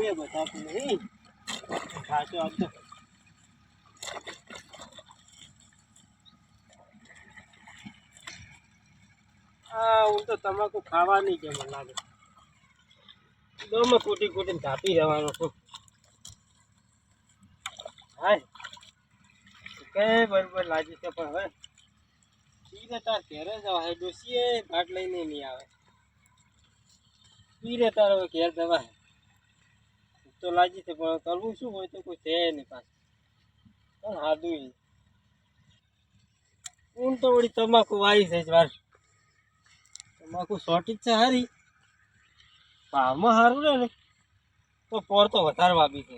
કોઈ બતાવતું નહીં. સાચો આપતો હું તો તમાકુ ખાવાની છે મને લાગે. દોમાં કૂટી કૂટીને કાપી જવાનો છું. હાય કે બરોબર લાગી છે પણ હવે પીરે તાર ઘેરે જવા ડોસીએ ભાગ લઈને નહીં આવે. પીરે તાર હવે ઘેર જવા તો લાગી છે પણ કરવું શું હોય તો કોઈ છે નહીં પાસે. પણ હાદું ઊન તો વળી તમાકુ વાવી છે જ વાર. તમાકુ શોર્ટેજ છે સારી, ભાવમાં સારું રહે ને તો પોર તો વધારે વાપી છે.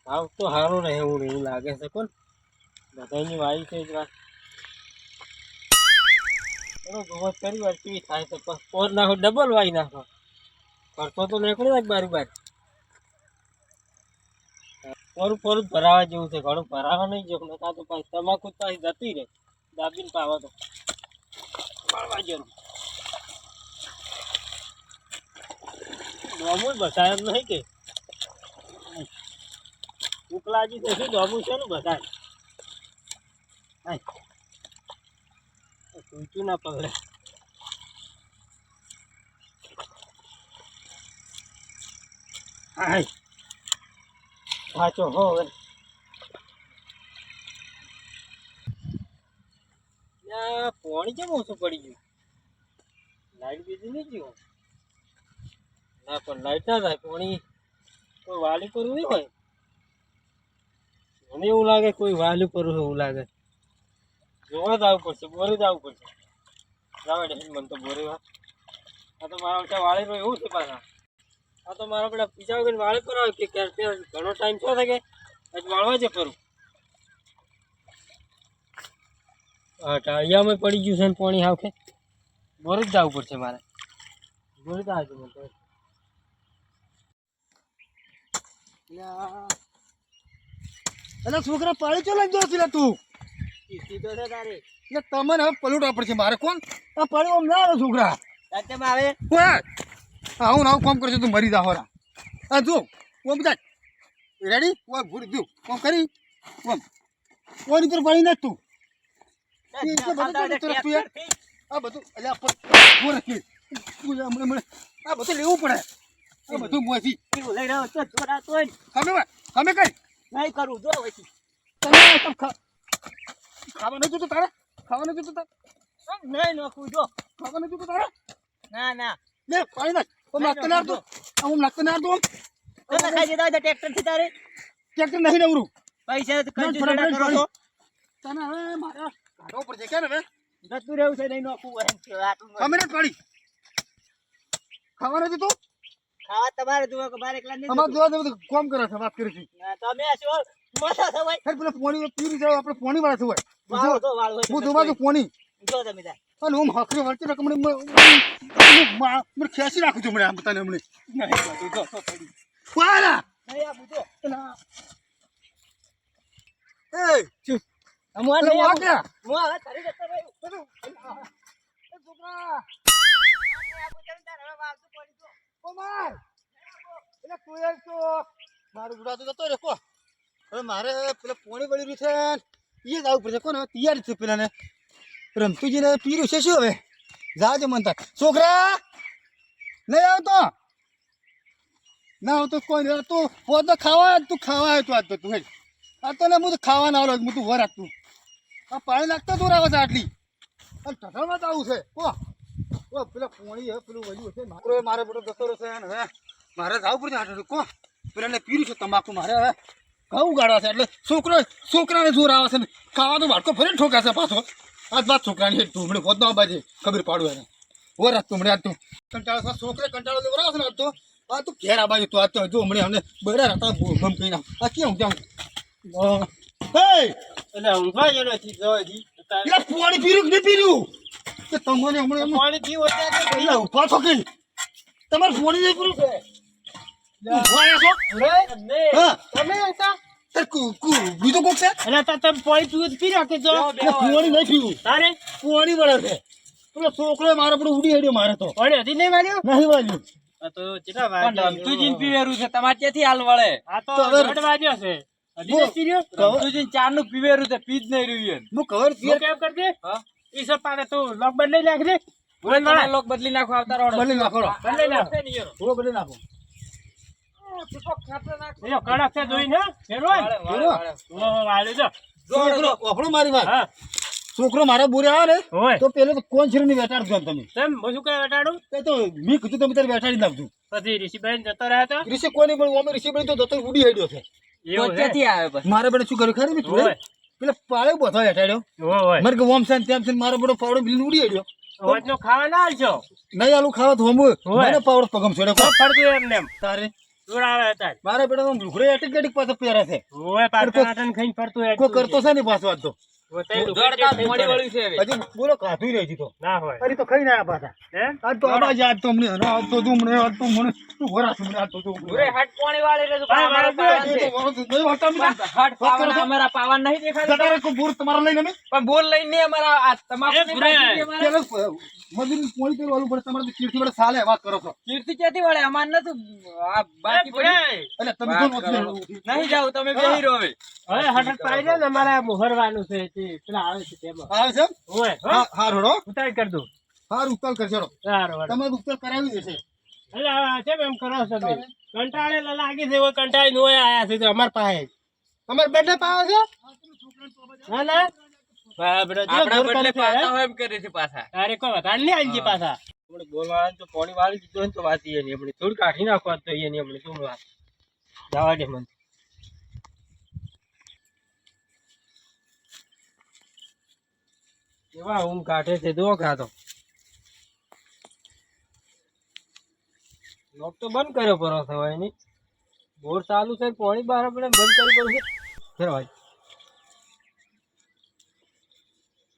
ભાવ તો સારું રહે એવું લાગે છે પણ બધાની વાવી છે જ વાર. ગમત કરી વાર કેવી થાય તો પોર નાખો ડબલ વાવી નાખો. ખર્ચો તો નીકળી જાય બારું બાર. પોરું પોરું ભરાવા જેવું છે, ઘણું ભરાવા નહીં જેવું. કાં તો પાછી તમાકુ પાછી જતી રહે દાબીને પાવા તો પાડવા જેવું. ડોમું બસાય એમ નહીં કે ઉકલાજી તો શું ડોમું છે ને બસાય. ઊંચું ના પકડે. હાય સાચો હો પાણી કેમ ઓછું પડી ગયું. લાઈટ બીજી નહીં ગયું ના પણ લાઈટ ના થાય પાણી કોઈ વાલી કરવું નહીં હોય. મને એવું લાગે કોઈ વાલી કરવું એવું લાગે. જોવા જ આવવું પડશે, બોરે જ આવવું પડશે. રાવડે મને તો બોરે આ તો મારા બધા વાળી રહ્યો એવું છે પાછા. આ તો મારા પેલા પીછા વગર વાળી પર આવે કે ઘણો ટાઈમ શું થાય કે વાળવા જ કરું. ટાળિયામાં પડી ગયું છે ને પાણી હાવખે બોરે જ જવું પડશે મારે. બોરે જ આવજો મને તો એટલે છોકરા પાણી ચો લઈ ગયો તું સીધો છે તારે એટલે તમને હવે પલટવા પડશે મારે. કોણ આ પાણી આમ ના આવે છોકરા રાતેમાં આવે આવું આવું કામ કરશે તું મરી જા હોરા. હા જો ઓમ બધા રેડી ઓમ ભૂરી દઉં ઓમ કરી ઓમ ઓની પર પાણી નાખ તું. આ બધું એટલે આ બધું લેવું પડે. આ બધું મોથી લઈ રહ્યો તો છોરા તો અમે કઈ નહીં કરું જો પછી તમે ખાવા નથી જોતું તારે ખાવા નથી જોતું તારે નહીં નોખું જો ખાવા નથી જોતું તારે ના ના લે પાણી નાખ ઓમ નાખતો ના દો આમ નાખતો ના દો તમે ખાઈ દીધા ટ્રેક્ટર થી તારે ટ્રેક્ટર નહીં નવરું પૈસા કરો છો તને હવે મારે કાઢવો પડશે કે ને હવે જતું રહેવું છે નહીં નોખું અમે નથી પાડી ખાવા નથી તું ખાવા તમારે જોવા કે બાર એકલા નહીં અમારે જોવા બધું કામ કરે છે વાત કરી છે તમે છો મોટા છો ભાઈ પેલા પાણી પીરી જાવ આપણે પાણી વાળા છે વાળો તો વાળો હું જોવા તો પાણી જો તમે તાર અને હું હકરે વળતી રકમ મને ખેંચી નાખું છું મને આમ તને હમણે નહીં બધું જો પડી વાલા નહીં આ બુજો એ ચૂપ હું આ ગયા હું હવે તારી જતો રહ્યો છોકરા કોમાર એટલે તું તો મારું બુડા તો જતો રે કો હવે મારે પેલા પોણી વળી રહ્યું છે એ જ આવવું પડશે કોને હવે તૈયારી છે પેલાને રમતુજીને પીર્યું છે શું હવે જાજો મનતા છોકરા નહીં આવતો ના આવતો કોઈ નહીં તું પોત તો ખાવા તું ખાવા આવ્યો તું આજ તો તું હે આ તો ને હું તો ખાવા ના આવ્યો હું તું વર તું આ પાણી નાખતો દૂર આવે છે આટલી અને ઢઢામાં જ આવું છે કો પેલા પોણી હે પેલું વળ્યું છે મારે બધો જતો રહેશે ને હવે મારે જવું પડશે આટલું કો પેલાને પીર્યું છે તમાકુ મારે હવે ઘઉં ગાળવા છે એટલે છોકરાને જોર આવે છે ને ખાવા તો વાટકો ફરીને ઠોકા છે પાછો આજ વાત છોકરાની તું હમણાં પોત ના બાજે ખબર પાડું એને ઓર તું હમણાં આજ તું કંટાળો છોકરે કંટાળો લેવડાવે છે ને આજ તો આ તું ઘેર આ બાજુ તું આજ તો જો હમણાં અમને બરા હતા ગમ કહી નાખ આ કેમ જાઉં એટલે ઊંઘવા જેલો થી જોઈ એટલે પાણી પીર્યું કે નહીં પીર્યું કે તમને હમણાં પાણી પીવો એટલે ઉભા થોકી તમારે પાણી નહીં પીર્યું તમે બીજું કોક છે એટલે તમે પાણી પીવું પી રાખે જો પાણી નહીં પીવું તારે પાણી વળે છે પેલો છોકરો મારે બધું ઉડી હેડ્યો મારે તો પાણી હજી નહીં વાળ્યું નહીં વાળ્યું આ તો કેટલા પણ વાગ્યા? રમતુજીને પીવેરું છે તમારે ક્યાંથી હાલ વળે આ તો તો હવે- 8 વાગ્યા છે. હજી હું- નથી રહ્યો? તો- રમતુજીને ચારનું પીવેરું છે પી જ નહીં રહ્યું એમ. હું કવર હું કેમ કરજે? હા? ઈ સબ પાડે તું લોક બદલી નાખજે. બોલે તમે લોક બદલી નાખો આવતા રહો. બદલી નાખો બદલી નાખો. હું બદલી નાખો એનો કડક છે જોઈને, હો? ફેરવાય? ઓહો, વાળ્યું જો. છોકરો ઓફળો મારી વાત હા, છોકરો મારા બોરે આવે ને હોય. તો પેલો તો કોણ છીરીને બેઠાડજો તમે તેમ હું શું કહે બેટાડું? તે તો મેં કીધું તમે તારે બેઠાડી નાખજો પછી ઋષિભાઈ જતો રહ્યો તો? ઋષિ કોની પણ અમે ઋષિ બની તો દત્તો ઉડી હેડ્યો છે એવું તો છે? ક્યાંથી આવે પછી? મારે બેટા શું કર્યું ખરી મેં હોય. પેલા પાળે બોથો હેઠાડ્યો હોય, હોય. મારે કે ઓમ છે ને તેમ છે ને મારો બેટો પાવડો બિલ ઉડી હેડ્યો હોજનો ખાવા ના આવજો. નહીં આલું ખાવા તો હમ હોય. મને પાવડો પગમ છોડે તો ફરતું એમને એમ. તારે દોડાવે હતા જ. મારા બેટા તો લુખડે એટીક એટીક પાછો પહેરે છે હોય, પાટણ આટણ ખાઈને ફરતું કોઈ હેડતું કરતો છે ને પાછો આજ તો હોય, તઈ તો દોડતા ખાઈને મોડી ફરે. વળ્યું છે હવે. હજી બોલો કાધું રહી તો ના હોય. અરે તો ખાઈ ના પાછા હે? આજ તો આજ તો હમણે આજ તો તું મને આજ તો મને તું ઘોરા છું આજ તો તું ઉરે હટ પાણી વાળી રહેજો. ભાઈ, અમારા મારે પાવન છે. હટ પાવન અમારા પાવન નહીં દેખાડતા. તમારા લઈને અમે પણ બોલ લઈને નહીં અમારા આ તમાકુ એ નહીં ભૂરાય. બાકી છે અમારે. પેલો મજૂરી પોણી પેલું વાળું પડે તમારે તો કીર્તિ વડે સાલે વાત કરો છો કીર્તિ ક્યાંથી વળે અમાર નતું આ બાકી પડી. ભૂરાય. એટલે તમે વાત કોણ કરો. વખતે નહીં જાવ તમે બેહી રહો હવે. હવે હઠ પાડી દે ને, અમારે મોહરવાનું છે તે પેલા આવે છે તેમાં. આવે છે હોય, હો? હા હા રોડો ઉતારી કર દઉં. હા ઉત્તર કરશો સારું, સારું. તમારે ઉત્તર કરાવી દેશે એટલે આ કેમ એમ કરો છો તમે? કંટાળેલા લાગી છે, એવો કંટાળીને ઓય આયા છે તો અમાર પાસે જ. અમારે બેટે પાવે છે? ના, ના. બરાબર. જો આપણા જોર બદલે કરે છે, પાછા હે? હોય એમ કરે છે પાછા. તારે કોઈ વધારે નહીં આવીએ પાછા. આપણે બોલવાનું તો પાણી વાળી દીધું હોય ને તો વાત ઈ એની. આપણે થોડું કાઢી નાખવા તો ઈ એની આપણે શું વાત. જવા દે મને. કેવા ઊંઘ કાઢે છે જો ખાતો. લોક તો બંધ કર્યો પરો થવાય નહીં. બોર ચાલુ છે, પાણી બહાર આપણે બંધ કરવું પડશે. ફેર ભાઈ.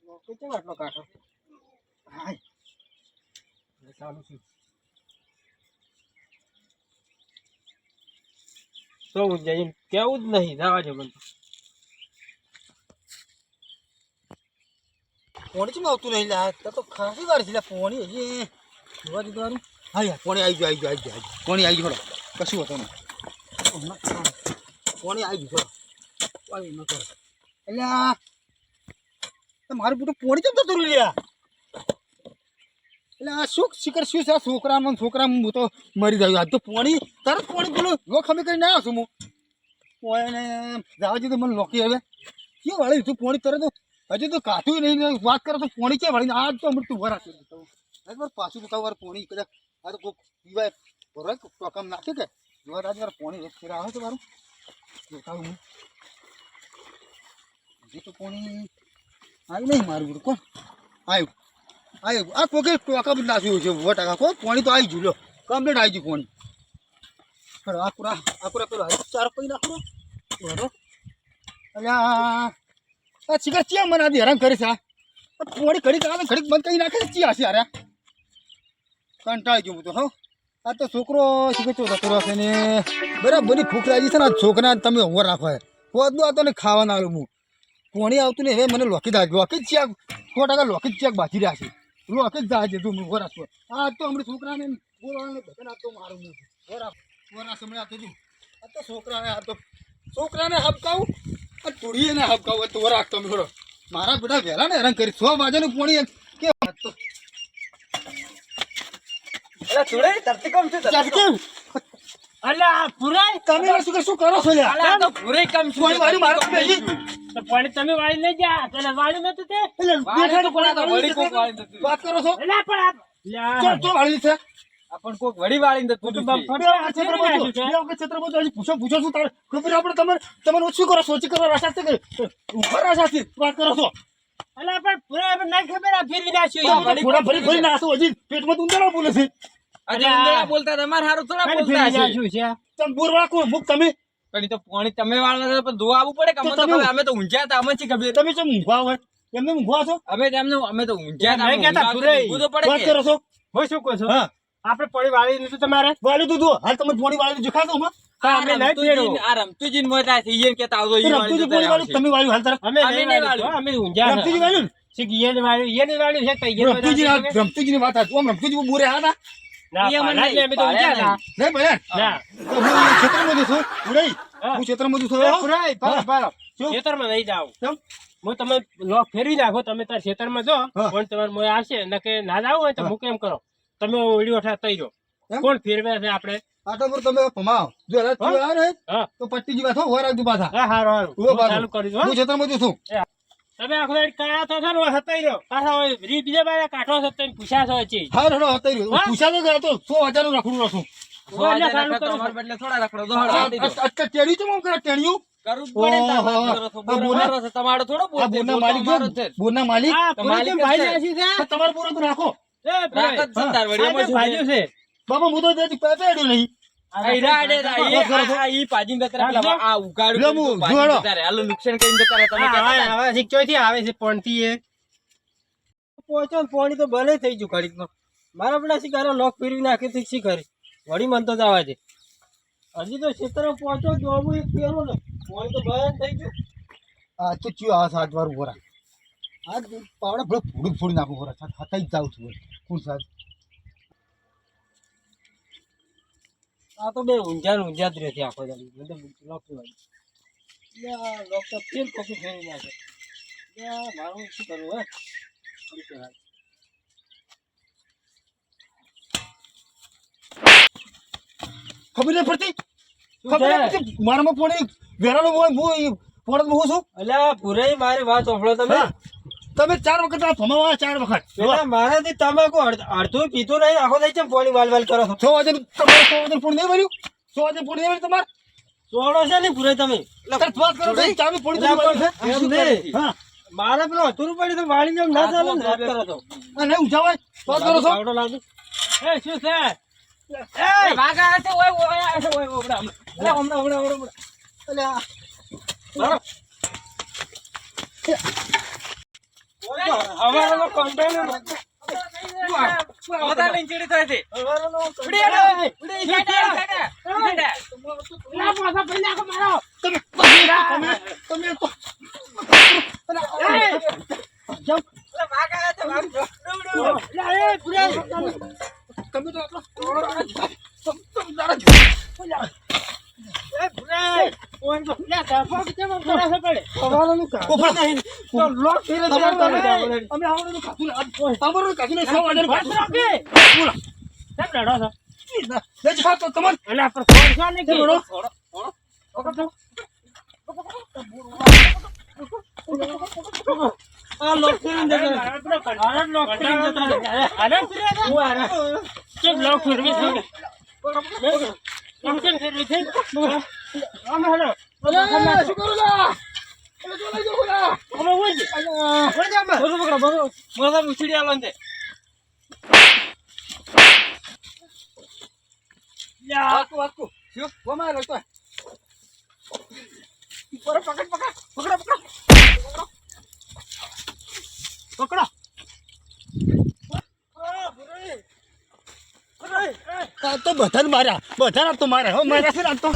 લોક તો કેમ આટલો કાઢો? હાય ચાલુ છે. સૌ જઈને કેવું જ નહીં, જવા દે મને. પોણી ચમ આવતું નહીં લા તો ખાસી વાર છે લા પોણી હજી જોવા દીધું હા યાર પોણી આવી ગયું આવી ગયું પોણી આવી ગયું કશું હતું નહીં પોણી આવી ગયું પાણી ન કરો એટલે મારું પૂરું પોણી કેમ જતું રહ્યા એટલે આ શું શિખર શું છે આ છોકરામાં હું તો મરી જાય આજ તો પોણી તરત પોણી બોલું લો ખમી કરીને આવ્યો છું હું પોણે જવા દીધું મને લોકી હવે કેવું વાળી તું પોણી તરત હજી તો કાઠું નહીં વાત કરો તો પોણી ક્યાં વાળી આજ તો મૃત્યુ વરા છે પાછું બતાવું વાર પોણી કદાચ આ તો કોઈ પીવાય બરોબર ટોકમ નાખે કે જોવા રાજ વાર પોણી એક ફેરા આવે છે મારું બતાવું હું હજી તો પોણી આવ્યું નહીં મારું બધું કોણ આવ્યું આવ્યું આ કોઈ ટોકમ નાખ્યું છે ટકા કોઈ પોણી તો આવી ગયું લો કમ્પ્લીટ આવી ગયું પોણી આકુરા પેલો ચાર પૈ નાખો એટલે આ શિખર ચિયા મને આજે હેરાન કરે છે આ પોણી ઘડીક આવે ઘડીક બંધ કરી નાખે ચિયા છે અરે કંટાળી ગયું હું તો હા આ તો છોકરો શિખર ચો જતો છે ને બરાબરની ભૂખ લાગી છે ને આ છોકરા તમે ઓવર રાખો હે કોદનું આ તો ને ખાવાના આવ્યું હું પોણી આવતું ને હવે મને લોકી જ ચિયાક 100% લોકી જ ચિયાક બાજી રહ્યા છે લોકી જ જાય છે તું ઓવર રાખો આ તો હમણાં છોકરાને બોલવાને બધાને આ તો મારું હું ઓવર સમય આપતો છું આ તો છોકરાને હબકાવું આ તુડીને હબકાવું તો રાખતો મેં થોડો મારા બેટા વહેલા ને હેરાન કરી 100 વાગ્યાનું પોણી કે વાત તો અલા તુડે તરતી કમ છે કેમ અલ્યા પુરાય તમે શું કરો છો લ્યા અલા આ તો પૂરે કમ છે પોણી વાળી મારું બેસી તો પાણી તમે વાળી લઈ જા. તને વાળ્યું નતું તે? એટલે બેઠા તો કોના તો વળી કોક કોણ વાળી નથી. વાત કરો છો અલ્યા પણ આ- લ્યા. ચો વાળી છે આપણ કોક વળી વાળી નથી હું તો તું બફર બે આ ક્ષેત્રમાં જો, બે વખત ક્ષેત્રમાં જો, હજી પૂછો શું તારે ખબર આપણે તમે ઓછું કરો સોચી કરવા રાશા છે કે ઉપર રાશા છે વાત કરો છો અલ્યા પણ પુરાય પણ નહીં ખબર આ ફેરવી નાખ્યું. થોડા ભરી નાખો હજી પેટમાં તો ઉંદરડા બોલે છે આજે ઉંદરડા બોલતા તમારે હારું થોડા ખાલી બોલતા ફેરવી હશે. નાખ્યું છે. તમે બોર રાખો મુક તમે પણ ઈ તો પાણી તમે વાળવા છો પણ ધોવા આવવું પડે કે અમને તો તમે- ખબર, અમે તો ઊંઝ્યા હતા અમને શી ખબર તમે ચમ ઊંઘવા હોય એમને ઊંઘવા છો અમે તો ઊંઝ્યા હતા, નહીં કહેતા ઊંઘવા પૂરે. ઊંઘવું તો પડે વાત કે. કરો છો હું શું કહું છું? હા આપણે પાણી વાળી દીધું તમારે? વાળી દૂધ હાલ તમે પોણી વાળી જો ખાધો માં હા, અમે નહીં ફેરવું. આ રમતુજીને મોય થાય છે, ઈ એને કહેતા આવજો, ઈ વાળી રમતુજી જતા પોણી વાળી આવશે. તમે વાળી હાલ તરફ અમે અમે નહીં નહીં વાળ્યું. વાળ્યું. અમે ઊંઝા રમતુજી હતા. વાળ્યું શીખ ઈયને વાળ્યું છે તો ઈયને વાળ્યું છે. રમતુજી રમતુજી વાત આમ રમતુજી બોરે હતા ના એ મને પાલા જ અમે તો ઊંઘ્યા હતા. નહીં ભલે ના તો હું ક્ષેત્રમાં જ છું ઉડાઈ હા. હું ક્ષેત્રમાં જ છું એ પુરાય, પાલો, હા. પાલો. શું? ખેતરમાં નહીં જાવ કેમ? હું તમે લોક ફેરવી નાખો તમે તાર ખેતરમાં જો હા. કોણ તમારે મોય આવશે ને કે ના જાવ હોય તો હા. હું કેમ કરો તમે ઓળી ઓઠા તઈ રહ્યો એમ? કોણ ફેરવે છે આપણે આટલો બધો તમે ભમાવો જો હવે તું હા. આવે ને હા તો પટ્ટી જેવા થો વાર આવજો પાછા હા હારું હારું ઉભો હું પાછો. ચાલુ કરી દઉં હું હો. ક્ષેત્રમાં જ છું તમે આખો દાડી કાળા તો છો ને ઓય હતાઈ રહ્યો પાછા ઓય રી બીજા બાજુ કાઢો છો તમે પૂછ્યા છો છે હા હેડો હતાઈ રહ્યો હા? પૂછા તો ગયો તો 100,000 નું રાખડું રાખું ઓય ચાલુ કરો તમારા બદલે થોડા રખડો દો, હળો, આપી દો. અચ્છા ટેણ્યું છે મોમ કરે ટેણ્યું કરવું જ પડે ને તાર વાત ઓહો. કરો છો. આ બોર બોના- અમારો છે, તમારો થોડો બોર આ છે, બોરના બોર તો માલિક અમારો જો જ છે. બોરના માલિક હા તો પૂરી માલિક કેમ જ ભાઈ છે. નાસી છે તો તમારો પૂરો તો રાખો એ રાખ જ ભાઈ છે તાર વળી, એમાં શું ભાઈ છે? છે બાબા હું તો તેથી પેડ્યો નહીં આ ઈરા આડે રા, ઈ પાજીને જતા રહે, પેલા આ ઉગાડ્યું લે હું, પાજીને જોડો. જતા રહે. હાલો, નુકસાન કરીને જતા રહે. તમે હા, કહેતા હવે હતા ને? હવે શીખ્યો આવે છે પોણથી એ પહોંચો ને પોણી તો ભલે થઈ ગયું ઘડીકમાં મારા પેલા શિકારો લોક ફેરવી નાખી હતી શી કરી વળી મન તો જવા દે હજી તો ક્ષેત્ર પહોંચો જોવું એક ફેરવું ને પોણી તો ભલે થઈ ગયું આ તો ચિયો આ સાત વાર ઉભો રાખ આ પાવડા ભલે ફૂડ ફોડી નાખું ઉભો રાખ હતાઈ જ જાઉં છું કોણ સાહેબ આ તો બે ઊંઝા જ રહેશે આખો દાડી મને તો લોક ફેરવાય લોક તો ફેર પછી ફેરવી નાખે મારું શું કરવું હે શું કહેવાય? ખબર નહીં પડતી શું ખબર છે? નહીં પડતી મારામાં પોણી વેરાનો હોય હું પોણમાં હું છું અલ્યા ભુરાઈ મારી વાત સાંભળો તમે હા. તમે 4 વખત આ ભમાવા 4 વખત પેલા મારાથી તમાકુ અડધું પીતું નહીં આખો દઈ છે પોણી વાલ કરો છો 6 વાગે તમારે 6 વાગે પૂर्ण નહીં ભર્યું 6 વાગે પૂर्ण નહીં ભર્યું તમારે સોળો છે ને ભુરાઈ તમે તાર વાત કરો તો ચાવી પૂરી એટલે ભરી આપણે છે એમ નહીં. હા મારે પેલો અધૂરું પડી તો વાળી જેમ ના ચાલે ને વાત કરો છો અને ઉઠાવાય વાત કરો છો પાવડો લાગુ એ શું છે એ વાઘા આવે છે, ઓય, ઓય, આવે છે, ઓય, ઓય, હમણાં. અલ્યા હવારનો કંટાળો બધા લઈને ચીડી થાય છે. હવારનો ઉડી આડો, ઉડી, સાઈડ આડો, સાઈડ આડો. ના પાછા પડી નાખો મારો તમે ઓલા વાઘા આવે છે, વાઘ. ઉડી, ઉડી. એ ભુરાઈ તમે તો એ ભુરાઈ ઓન તો લે તાપા કે કેમ કરે છે પડે હવારનો કા કોફા તો લોક ફેરે અમે આવડે તો ખાતું ને તમારું ખાતું ને 6 વાગે વાત રાખે બોલા કેમ લડો છો લેજ ખાતો તમાર અલા પર ફોન છો ને કે બોલો આ લોક ફેરે દે અરે લોક ફેરે દે અરે ફેરે દે હું આરે કેમ લોક ફેરવી છે કેમ ફેરવી છે આમ હેલો અરે શું કરું લા અરે જો લઈ જો લા અમે હોય છે હોય છે અમે બોલો પકડો બોલો મોસા મુછડી આલો ને યા વાકુ શું કોમાં લતો પર પકડ પકડ પકડો આ તો બધાને માર્યા બધાને તો માર્યા હો માર્યા છે ને આ તો